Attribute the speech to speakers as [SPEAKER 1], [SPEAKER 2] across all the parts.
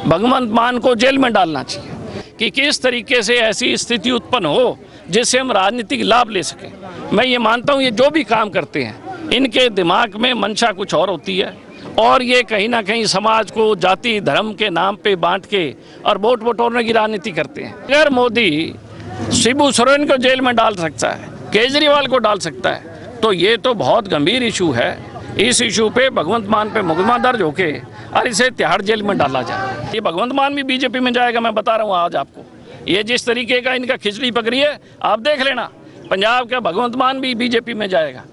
[SPEAKER 1] भगवंत मान को जेल में डालना चाहिए कि किस तरीके से ऐसी स्थिति उत्पन्न हो जिससे हम राजनीतिक लाभ ले सकें। मैं ये मानता हूँ ये जो भी काम करते हैं इनके दिमाग में मंशा कुछ और होती है और ये कहीं ना कहीं समाज को जाति धर्म के नाम पे बांट के और वोट बटोरने की राजनीति करते हैं। अगर मोदी शिबू सोरेन को जेल में डाल सकता है, केजरीवाल को डाल सकता है, तो ये तो बहुत गंभीर इशू है। इस इशू पे भगवंत मान पे मुकदमा दर्ज होके और इसे तिहाड़ जेल में डाला जाए। ये भगवंत मान भी बीजेपी में जाएगा, मैं बता रहा हूँ आज आपको। ये जिस तरीके का इनका खिचड़ी पकड़ी है आप देख लेना, पंजाब का भगवंत मान भी बीजेपी में जाएगा।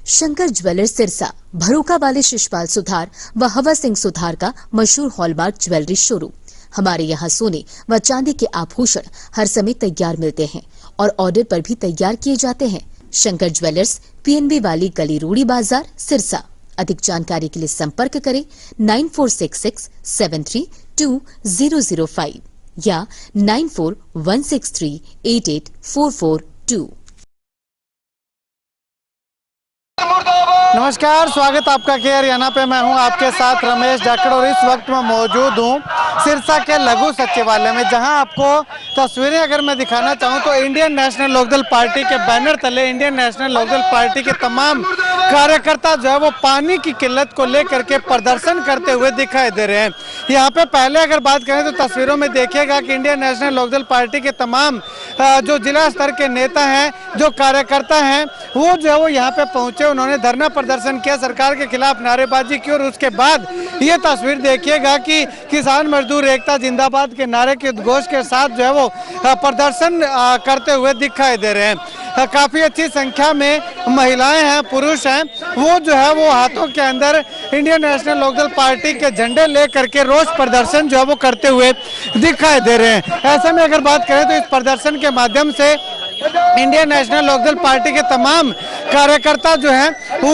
[SPEAKER 2] शंकर ज्वेलर्स सिरसा भरोका वाले शिशपाल सुथार व हवा सिंह सुथार का मशहूर हॉलमार्क ज्वेलरी शोरूम। हमारे यहाँ सोने व चांदी के आभूषण हर समय तैयार मिलते हैं और ऑर्डर पर भी तैयार किए जाते हैं। शंकर ज्वेलर्स PNB वाली गली रूड़ी बाजार सिरसा। अधिक जानकारी के लिए संपर्क करें 9466732005 या 9416388442।
[SPEAKER 3] नमस्कार, स्वागत आपका के हरियाणा पे। मैं हूं आपके साथ रमेश जाखड़ और इस वक्त मैं मौजूद हूं सिरसा के लघु सचिवालय में, जहां आपको तस्वीरें अगर मैं दिखाना चाहूं तो इंडियन नेशनल लोकदल पार्टी के बैनर तले इंडियन नेशनल लोकदल पार्टी के तमाम कार्यकर्ता जो है वो पानी की किल्लत को लेकर के प्रदर्शन करते हुए दिखाई दे रहे हैं। यहाँ पे पहले अगर बात करें तो तस्वीरों में देखिएगा कि इंडियन नेशनल लोकदल पार्टी के तमाम जो जिला स्तर के नेता हैं, जो कार्यकर्ता हैं, वो जो है वो यहाँ पे पहुंचे। उन्होंने धरना प्रदर्शन किया, सरकार के खिलाफ नारेबाजी की और उसके बाद ये तस्वीर देखिएगा कि किसान मजदूर एकता जिंदाबाद के नारे के उद्घोष के साथ जो है वो प्रदर्शन करते हुए दिखाई दे रहे हैं। काफ़ी अच्छी संख्या में महिलाएं हैं, पुरुष हैं, वो जो है वो हाथों के अंदर इंडियन नेशनल लोकदल पार्टी के झंडे लेकर के रोष प्रदर्शन जो है वो करते हुए दिखाई दे रहे हैं। ऐसे में अगर बात करें तो इस प्रदर्शन के माध्यम से इंडियन नेशनल लोकदल पार्टी के तमाम कार्यकर्ता जो हैं वो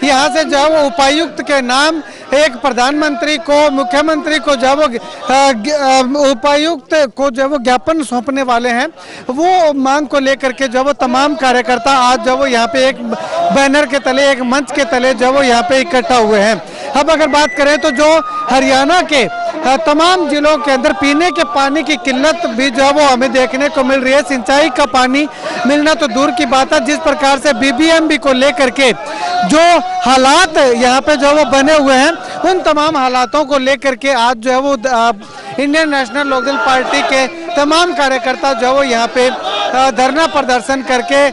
[SPEAKER 3] यहाँ से जो है वो उपायुक्त के नाम एक प्रधानमंत्री को, मुख्यमंत्री को जो है वो उपायुक्त को जो है वो ज्ञापन सौंपने वाले हैं। वो मांग को लेकर के जो है वो तमाम कार्यकर्ता आज जो है वो यहाँ पे एक बैनर के तले, एक मंच के तले जो है वो यहाँ पे इकट्ठा हुए हैं। अब अगर बात करें तो जो हरियाणा के तमाम जिलों के अंदर पीने के पानी की किल्लत भी जो है वो हमें देखने को मिल रही है। सिंचाई का पानी मिलना तो दूर की बात है, जिस प्रकार से BBMB को लेकर के जो हालात यहाँ पे जो वो बने हुए हैं, उन तमाम हालातों को लेकर के आज जो है वो इंडियन नेशनल लोकदल पार्टी के तमाम कार्यकर्ता जो है वो यहाँ पे धरना प्रदर्शन करके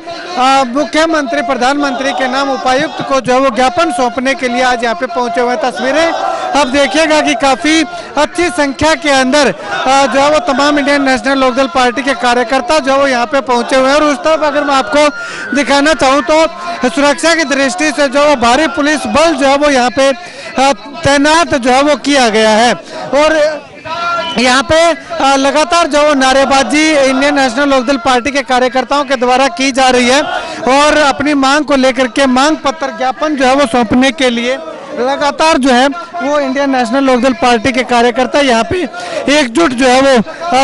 [SPEAKER 3] मुख्यमंत्री, प्रधानमंत्री के नाम उपायुक्त को जो है वो ज्ञापन सौंपने के लिए आज यहाँ पे पहुंचे हुए। तस्वीरें अब देखिएगा कि काफ़ी अच्छी संख्या के अंदर जो है वो तमाम इंडियन नेशनल लोकदल पार्टी के कार्यकर्ता जो है वो यहाँ पे पहुंचे हुए हैं। और उस तरफ अगर मैं आपको दिखाना चाहूँ तो सुरक्षा की दृष्टि से जो भारी पुलिस बल जो है वो यहाँ पे तैनात जो है वो किया गया है। और यहाँ पे लगातार जो नारेबाजी इंडियन नेशनल लोकदल पार्टी के कार्यकर्ताओं के द्वारा की जा रही है और अपनी मांग को लेकर के मांग पत्र ज्ञापन जो है वो सौंपने के लिए लगातार जो है वो इंडियन नेशनल लोकदल पार्टी के कार्यकर्ता यहाँ पे एकजुट जो है वो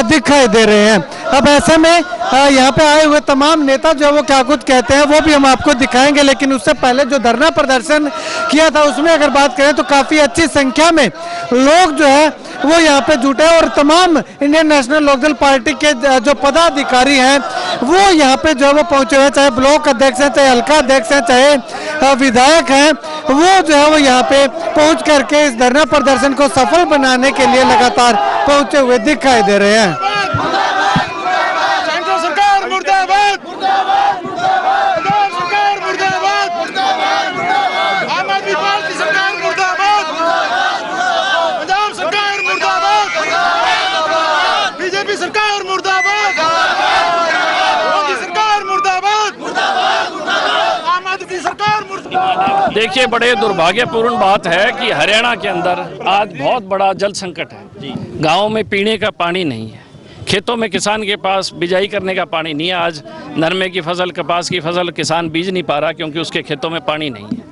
[SPEAKER 3] दिखाई दे रहे हैं। अब ऐसे में यहाँ पे आए हुए तमाम नेता जो है वो क्या कुछ कहते हैं वो भी हम आपको दिखाएंगे, लेकिन उससे पहले जो धरना प्रदर्शन किया था उसमें अगर बात करें तो काफ़ी अच्छी संख्या में लोग जो है वो यहाँ पे जुटे और तमाम इंडियन नेशनल लोकदल पार्टी के जो पदाधिकारी हैं वो यहाँ पे जो है वो पहुँचे हुए, चाहे ब्लॉक अध्यक्ष हैं, चाहे हल्का अध्यक्ष हैं, चाहे विधायक हैं, वो जो है वो यहाँ पे पहुँच करके इस धरना प्रदर्शन को सफल बनाने के लिए लगातार पहुँचे हुए दिखाई दे रहे हैं।
[SPEAKER 1] देखिए, बड़े दुर्भाग्यपूर्ण बात है कि हरियाणा के अंदर आज बहुत बड़ा जल संकट है। गाँव में पीने का पानी नहीं है, खेतों में किसान के पास बिजाई करने का पानी नहीं है। आज नरमे की फसल, कपास की फसल किसान बीज नहीं पा रहा क्योंकि उसके खेतों में पानी नहीं है।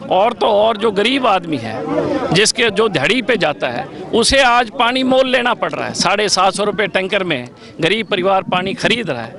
[SPEAKER 1] और तो और जो गरीब आदमी है जिसके जो दिहाड़ी पे जाता है उसे आज पानी मोल लेना पड़ रहा है। 750 रुपये टैंकर में गरीब परिवार पानी खरीद रहा है।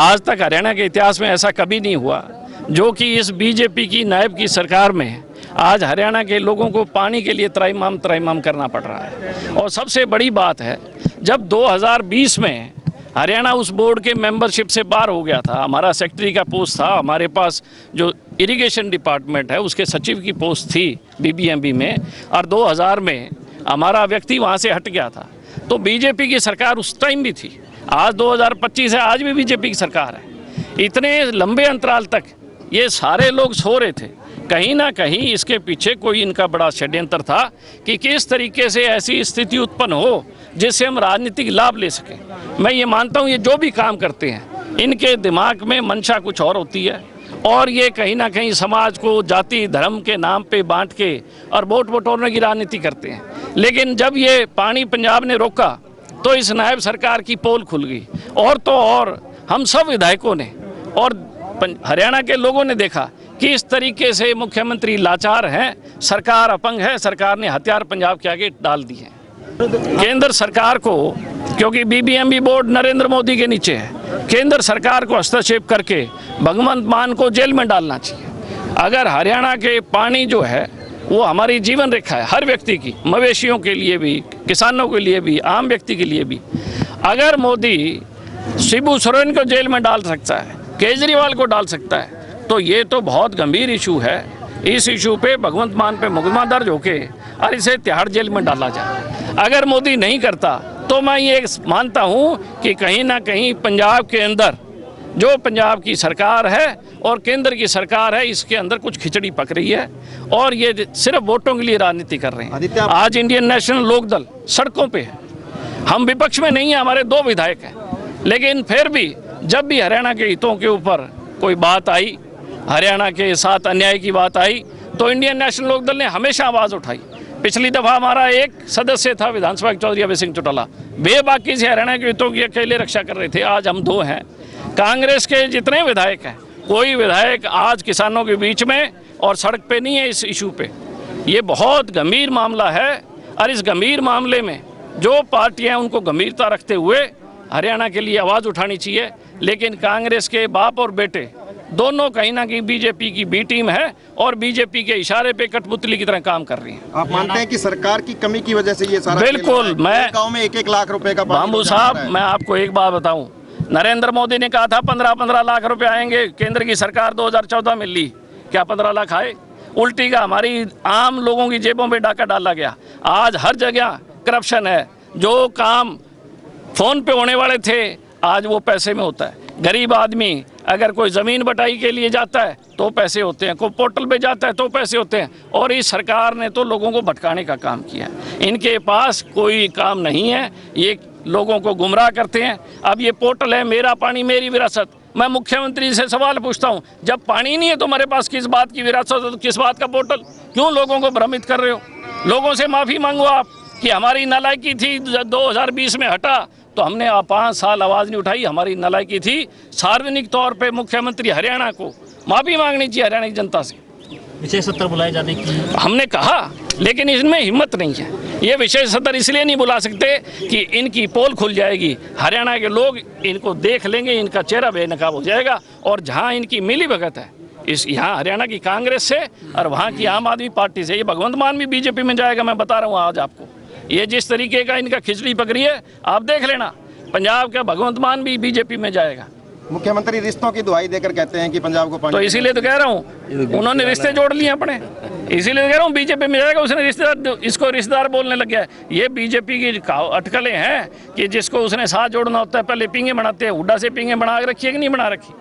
[SPEAKER 1] आज तक हरियाणा के इतिहास में ऐसा कभी नहीं हुआ जो कि इस बीजेपी की नायब की सरकार में आज हरियाणा के लोगों को पानी के लिए त्राहिमाम करना पड़ रहा है। और सबसे बड़ी बात है, जब 2020 में हरियाणा उस बोर्ड के मेंबरशिप से बाहर हो गया था, हमारा सेक्रेटरी का पोस्ट था, हमारे पास जो इरिगेशन डिपार्टमेंट है उसके सचिव की पोस्ट थी BBMB में, और 2000 में हमारा व्यक्ति वहाँ से हट गया था, तो बीजेपी की सरकार उस टाइम भी थी। आज 2025 है, आज भी बीजेपी की सरकार है। इतने लंबे अंतराल तक ये सारे लोग सो रहे थे। कहीं ना कहीं इसके पीछे कोई इनका बड़ा षड्यंत्र था कि किस तरीके से ऐसी स्थिति उत्पन्न हो जिससे हम राजनीतिक लाभ ले सकें। मैं ये मानता हूँ ये जो भी काम करते हैं इनके दिमाग में मंशा कुछ और होती है, और ये कहीं ना कहीं समाज को जाति धर्म के नाम पे बांट के और वोट बटोरने की राजनीति करते हैं। लेकिन जब ये पानी पंजाब ने रोका तो इस नायब सरकार की पोल खुल गई, और तो और हम सब विधायकों ने और हरियाणा के लोगों ने देखा कि इस तरीके से मुख्यमंत्री लाचार हैं, सरकार अपंग है, सरकार ने हथियार पंजाब के आगे डाल दिए हैं। केंद्र सरकार को, क्योंकि BBMB बोर्ड नरेंद्र मोदी के नीचे है, केंद्र सरकार को हस्तक्षेप करके भगवंत मान को जेल में डालना चाहिए। अगर हरियाणा के पानी जो है वो हमारी जीवन रेखा है, हर व्यक्ति की, मवेशियों के लिए भी, किसानों के लिए भी, आम व्यक्ति के लिए भी। अगर मोदी शिबू सोरेन को जेल में डाल सकता है, केजरीवाल को डाल सकता है, तो ये तो बहुत गंभीर इशू है। इस इशू पे भगवंत मान पे मुकदमा दर्ज होके और इसे तिहाड़ जेल में डाला जाए। अगर मोदी नहीं करता तो मैं ये मानता हूँ कि कहीं ना कहीं पंजाब के अंदर जो पंजाब की सरकार है और केंद्र की सरकार है, इसके अंदर कुछ खिचड़ी पक रही है, और ये सिर्फ वोटों के लिए राजनीति कर रहे हैं। आज इंडियन नेशनल लोकदल सड़कों पे है, हम विपक्ष में नहीं है, हमारे 2 विधायक हैं, लेकिन फिर भी जब भी हरियाणा के हितों के ऊपर कोई बात आई, हरियाणा के साथ अन्याय की बात आई, तो इंडियन नेशनल लोकदल ने हमेशा आवाज़ उठाई। पिछली दफ़ा हमारा एक सदस्य था विधानसभा चौधरी अभय सिंह चौटाला, बेबाकी से हरियाणा के हितों की अकेले रक्षा कर रहे थे। आज हम 2 हैं। कांग्रेस के जितने विधायक हैं, कोई विधायक आज किसानों के बीच में और सड़क पे नहीं है इस इशू पे। ये बहुत गंभीर मामला है, और इस गंभीर मामले में जो पार्टियां हैं उनको गंभीरता रखते हुए हरियाणा के लिए आवाज़ उठानी चाहिए। लेकिन कांग्रेस के बाप और बेटे दोनों कहीं ना कहीं बीजेपी की बी टीम है और बीजेपी के इशारे पे कठपुतली की तरह काम कर रही है।
[SPEAKER 4] आप मानते हैं कि सरकार की कमी की वजह से ये सारा
[SPEAKER 1] बिल्कुल। मैं
[SPEAKER 4] गांव में 1-1 लाख रुपए का
[SPEAKER 1] बाबू साहब, मैं आपको एक बात बताऊं, नरेंद्र मोदी ने कहा था 15-15 लाख रुपए आएंगे, केंद्र की सरकार 2014 में ली, क्या 15 लाख आए? उल्टी का हमारी आम लोगों की जेबों में डाका डाला गया। आज हर जगह करप्शन है। जो काम फोन पे होने वाले थे आज वो पैसे में होता है। गरीब आदमी अगर कोई ज़मीन बटाई के लिए जाता है तो पैसे होते हैं, कोई पोर्टल पे जाता है तो पैसे होते हैं, और इस सरकार ने तो लोगों को भटकाने का काम किया है। इनके पास कोई काम नहीं है, ये लोगों को गुमराह करते हैं। अब ये पोर्टल है मेरा पानी मेरी विरासत, मैं मुख्यमंत्री से सवाल पूछता हूँ, जब पानी नहीं है तो हमारे पास किस बात की विरासत है, तो किस बात का पोर्टल? क्यों लोगों को भ्रमित कर रहे हो? लोगों से माफ़ी मांगो आप कि हमारी नालायकी थी, 2020 में हटा तो हमने 5 साल आवाज़ नहीं उठाई, हमारी नालायकी थी। सार्वजनिक तौर पे मुख्यमंत्री हरियाणा को माफ़ी मांगनी चाहिए हरियाणा की जनता से।
[SPEAKER 5] विशेष सत्र बुलाए जाने की
[SPEAKER 1] हमने कहा, लेकिन इसमें हिम्मत नहीं है। ये विशेष सत्र इसलिए नहीं बुला सकते कि इनकी पोल खुल जाएगी, हरियाणा के लोग इनको देख लेंगे, इनका चेहरा बेनकाब हो जाएगा, और जहाँ इनकी मिली भगत है इस यहाँ हरियाणा की कांग्रेस से और वहाँ की आम आदमी पार्टी से, ये भगवंत मान भी बीजेपी में जाएगा। मैं बता रहा हूँ आज आपको, ये जिस तरीके का इनका खिचड़ी पक रही है आप देख लेना, पंजाब का भगवंत मान भी बीजेपी में जाएगा।
[SPEAKER 4] मुख्यमंत्री रिश्तों की दुहाई देकर कहते हैं कि पंजाब को पानी,
[SPEAKER 1] तो इसीलिए तो कह रहा हूँ उन्होंने रिश्ते जोड़ लिए अपने, इसीलिए तो कह रहा हूँ बीजेपी में जाएगा। उसने रिश्तेदार, इसको रिश्तेदार बोलने लग गया है। ये बीजेपी की अटकलें हैं कि जिसको उसने साथ जोड़ना होता है पहले पींगे बनाते हैं। हुड्डा से पींगे बना रखी है कि नहीं बना रखी?